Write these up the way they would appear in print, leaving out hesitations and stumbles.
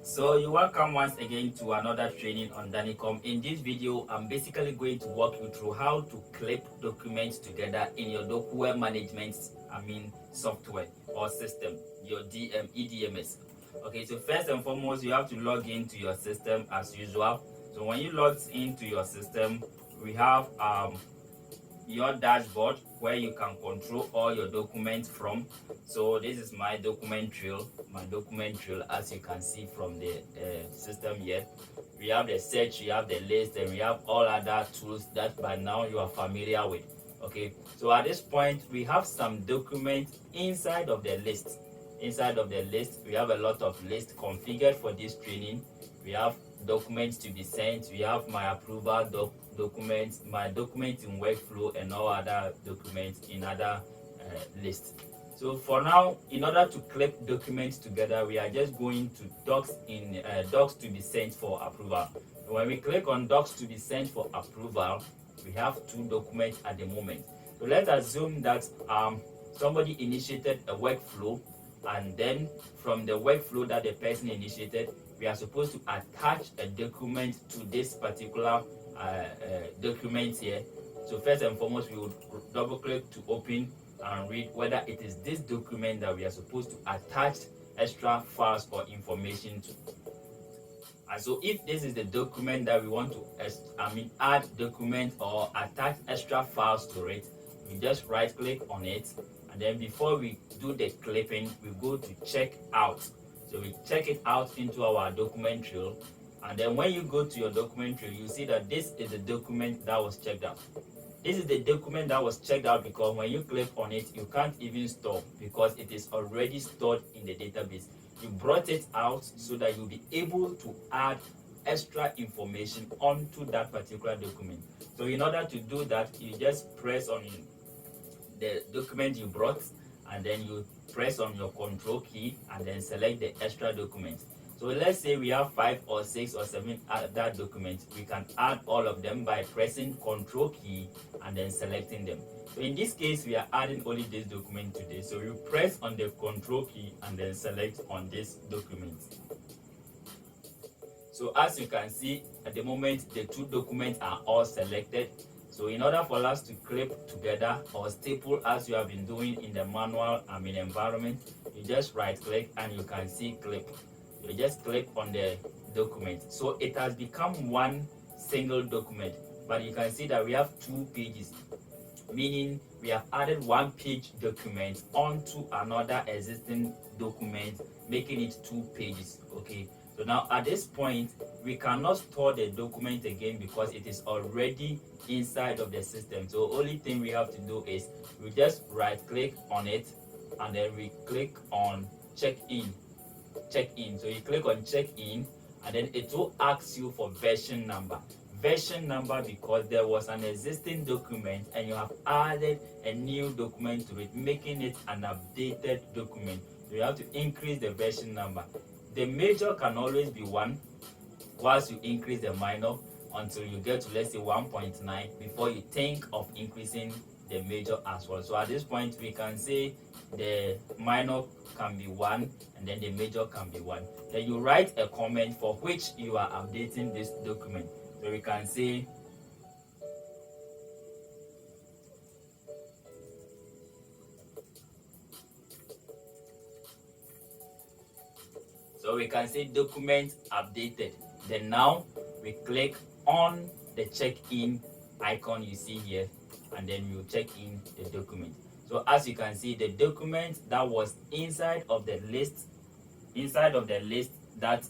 So you're welcome once again to another training on Dannycom. In this video, I'm basically going to walk you through how to clip documents together in your DocuWare management, software or system, your EDMS. Okay, so first and foremost, you have to log into your system as usual. So when you log into your system, we have your dashboard where you can control all your documents from. So this is my document trail, as you can see from the system here. We have the search, we have the list, and we have all other tools that by now you are familiar with. Okay, so at this point we have some documents inside of the list. Inside of the list, we have a lot of lists configured for this training. We have documents to be sent, we have my approval documents, my documents in workflow, and all other documents in other lists. So for now, in order to clip documents together, we are just going to docs to be sent for approval. When we click on docs to be sent for approval, we have two documents at the moment. So let's assume that somebody initiated a workflow, and then from the workflow that the person initiated, we are supposed to attach a document to this particular document here. So first and foremost, we would double click to open and read whether it is this document that we are supposed to attach extra files or information to. And so if this is the document that we want to add document or attach extra files to it, we just right click on it, and then before we do the clipping, we go to check out. So we check it out into our document trail, and then when you go to your document trail, you see that this is the document that was checked out. This is the document that was checked out because when you click on it, you can't even store because it is already stored in the database. You brought it out so that you'll be able to add extra information onto that particular document. So in order to do that, you just press on the document you brought, and then you press on your control key and then select the extra document. So let's say we have 5 or 6 or 7 other documents. We can add all of them by pressing control key and then selecting them. So in this case, we are adding only this document today. So you press on the control key and then select on this document. So as you can see, at the moment, the two documents are all selected. So in order for us to clip together or staple as you have been doing in the manual environment, you just right click and you can see clip. You just click on the document. So it has become one single document, but you can see that we have 2 pages, meaning we have added 1 page document onto another existing document, making it 2 pages. Okay, so now at this point, we cannot store the document again because it is already inside of the system. So only thing we have to do is we just right click on it, and then we click on check in. So you click on check in, and then it will ask you for version number because there was an existing document and you have added a new document to it, making it an updated document. So you have to increase the version number. The major can always be 1 whilst you increase the minor until you get to, let's say, 1.9 before you think of increasing the major as well. So at this point, we can say the minor can be 1 and then the major can be 1. Then you write a comment for which you are updating this document. So we can say document updated. Then now we click on the check-in icon you see here, and then you check in the document. So as you can see, the document that was inside of the list that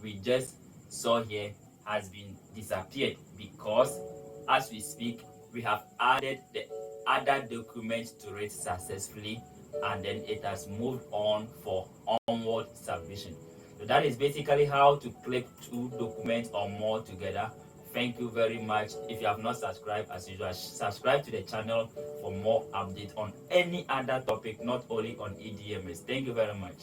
we just saw here has been disappeared because as we speak, we have added the other document to it successfully, and then it has moved on for onward submission. So that is basically how to clip 2 documents or more together. Thank you very much. If you have not subscribed, as usual, subscribe to the channel for more updates on any other topic, not only on EDMS. Thank you very much.